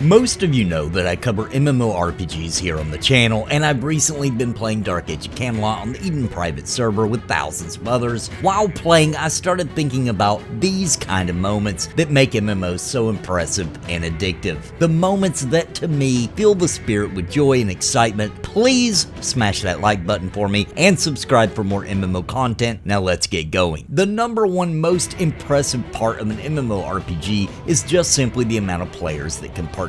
Most of you know that I cover MMORPGs here on the channel, and I've recently been playing Dark Age of Camelot on the Eden private server with thousands of others. While playing, I started thinking about these kind of moments that make MMOs so impressive and addictive. The moments that, to me, fill the spirit with joy and excitement. Please smash that like button for me and subscribe for more MMO content. Now let's get going. The number one most impressive part of an MMORPG is just simply the amount of players that can partake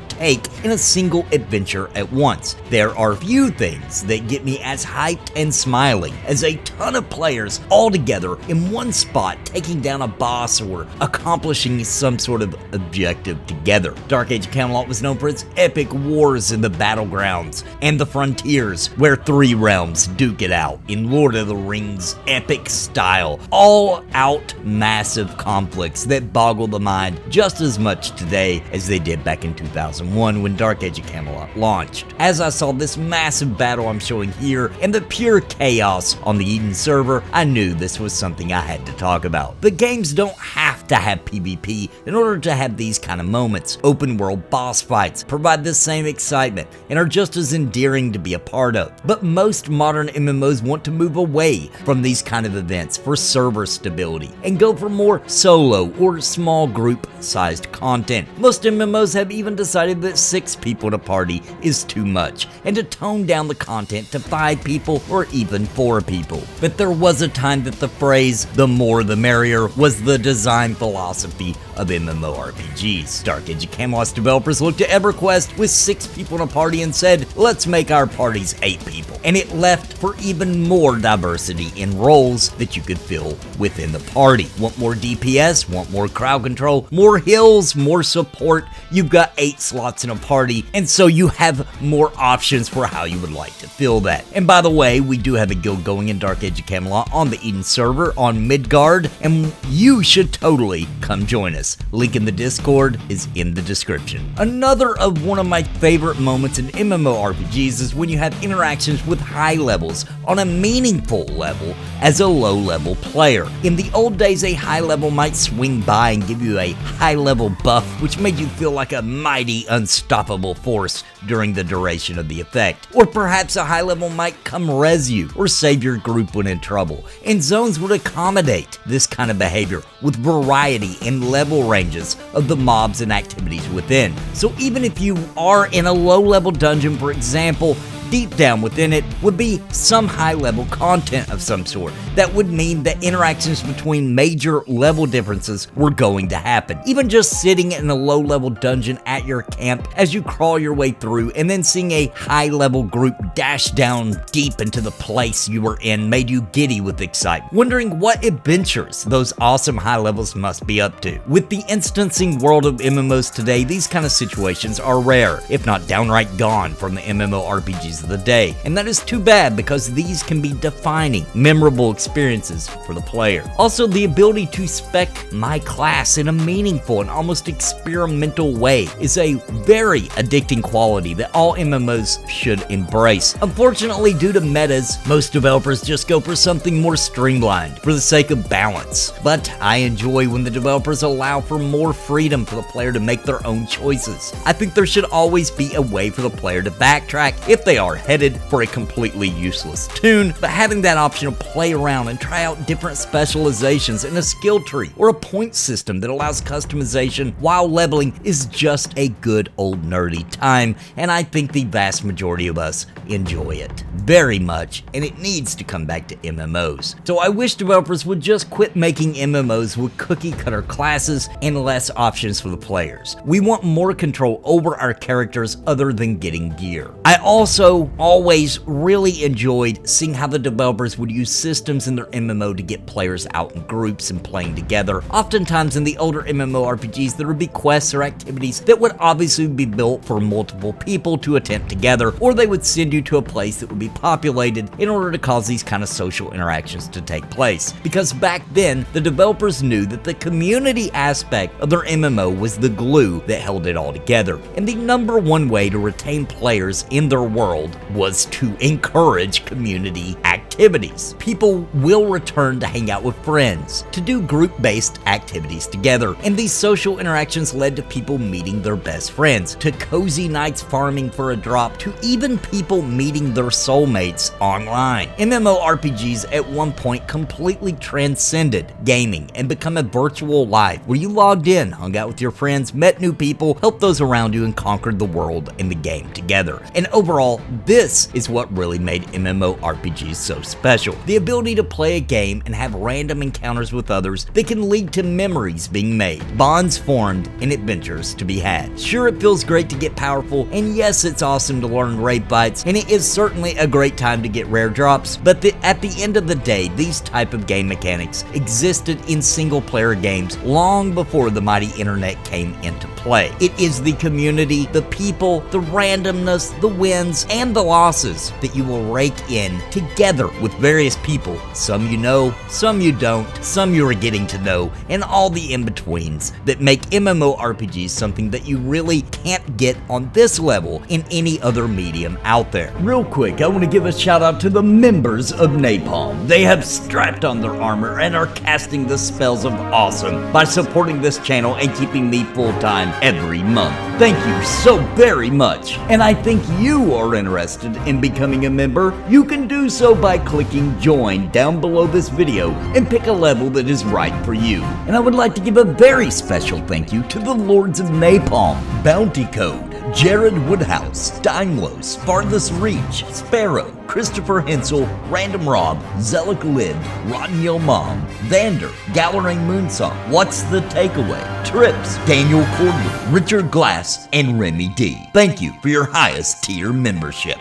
in a single adventure at once. There are few things that get me as hyped and smiling as a ton of players all together in one spot taking down a boss or accomplishing some sort of objective together. Dark Age of Camelot was known for its epic wars in the battlegrounds and the frontiers where three realms duke it out in Lord of the Rings epic style. All out massive conflicts that boggle the mind just as much today as they did back in 2001 when Dark Age of Camelot launched. As I saw this massive battle I'm showing here and the pure chaos on the Eden server, I knew this was something I had to talk about. The games don't have to have PvP in order to have these kind of moments. Open world boss fights provide the same excitement and are just as endearing to be a part of. But most modern MMOs want to move away from these kind of events for server stability and go for more solo or small group sized content. Most MMOs have even decided that 6 people in a party is too much and to tone down the content to 5 people or even 4 people. But there was a time that the phrase "the more the merrier" was the design philosophy of MMORPGs. Dark Age of Camelot's developers looked at EverQuest with 6 people in a party and said, let's make our parties 8 people. And it left for even more diversity in roles that you could fill within the party. Want more DPS? Want more crowd control? More heals? More support? You've got 8 slots in a party, and so you have more options for how you would like to fill that. And by the way, we do have a guild going in Dark Age of Camelot on the Eden server on Midgard, and you should totally come join us. Link in the Discord is in the description. Another of one of my favorite moments in MMORPGs is when you have interactions with high levels on a meaningful level as a low level player. In the old days, a high level might swing by and give you a high level buff, which made you feel like a mighty unstoppable force during the duration of the effect. Or perhaps a high level might come res you or save your group when in trouble. And zones would accommodate this kind of behavior with variety and level ranges of the mobs and activities within. So even if you are in a low level dungeon, for example, deep down within it would be some high-level content of some sort. That would mean that interactions between major level differences were going to happen. Even just sitting in a low-level dungeon at your camp as you crawl your way through and then seeing a high-level group dash down deep into the place you were in made you giddy with excitement, wondering what adventures those awesome high levels must be up to. With the instancing world of MMOs today, these kind of situations are rare, if not downright gone from the MMORPGs of the day, and that is too bad because these can be defining, memorable experiences for the player. Also, the ability to spec my class in a meaningful and almost experimental way is a very addicting quality that all MMOs should embrace. Unfortunately, due to metas, most developers just go for something more streamlined for the sake of balance. But I enjoy when the developers allow for more freedom for the player to make their own choices. I think there should always be a way for the player to backtrack if they are headed for a completely useless tune, but having that option to play around and try out different specializations in a skill tree or a point system that allows customization while leveling is just a good old nerdy time, and I think the vast majority of us enjoy it very much, and it needs to come back to MMOs. So I wish developers would just quit making MMOs with cookie cutter classes and less options for the players. We want more control over our characters other than getting gear. I also always really enjoyed seeing how the developers would use systems in their MMO to get players out in groups and playing together. Oftentimes in the older MMORPGs, there would be quests or activities that would obviously be built for multiple people to attempt together, or they would send you to a place that would be populated in order to cause these kind of social interactions to take place. Because back then, the developers knew that the community aspect of their MMO was the glue that held it all together. And the number one way to retain players in their world was to encourage community activity. activities. People will return to hang out with friends, to do group-based activities together, and these social interactions led to people meeting their best friends, to cozy nights farming for a drop, to even people meeting their soulmates online. MMORPGs at one point completely transcended gaming and become a virtual life where you logged in, hung out with your friends, met new people, helped those around you, and conquered the world and the game together. And overall, this is what really made MMORPGs so special. The ability to play a game and have random encounters with others that can lead to memories being made, bonds formed, and adventures to be had. Sure, it feels great to get powerful, and yes, it's awesome to learn raid fights, and it is certainly a great time to get rare drops, but at the end of the day, these type of game mechanics existed in single-player games long before the mighty internet came into play. It is the community, the people, the randomness, the wins, and the losses that you will rake in together with various people. Some you know, some you don't, some you are getting to know, and all the in-betweens that make MMORPGs something that you really can't get on this level in any other medium out there. Real quick, I want to give a shout out to the members of NAPALM. They have strapped on their armor and are casting the spells of awesome by supporting this channel and keeping me full-time every month. Thank you so very much. And I think you are interested in becoming a member. You can do so by clicking join down below this video and pick a level that is right for you. And I would like to give a very special thank you to the Lords of Napalm, Bounty Code, Jared Woodhouse, Daimlos, Farthest Reach, Sparrow, Christopher Hensel, Random Rob, Zelik Lid, Rotten Yo Mom, Vander, Gallerine Moonsong, What's the Takeaway, Trips, Daniel Cordley, Richard Glass, and Remy D. Thank you for your highest tier membership.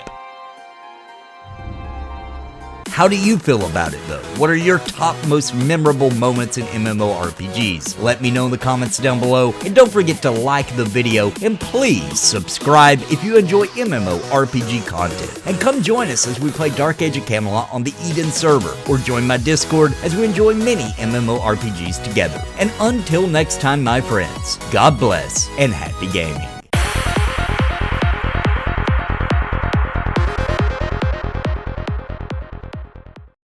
How do you feel about it though? What are your top most memorable moments in MMORPGs? Let me know in the comments down below, and don't forget to like the video, and please subscribe if you enjoy MMORPG content. And come join us as we play Dark Age of Camelot on the Eden server, or join my Discord as we enjoy many MMORPGs together. And until next time, my friends, God bless and happy gaming.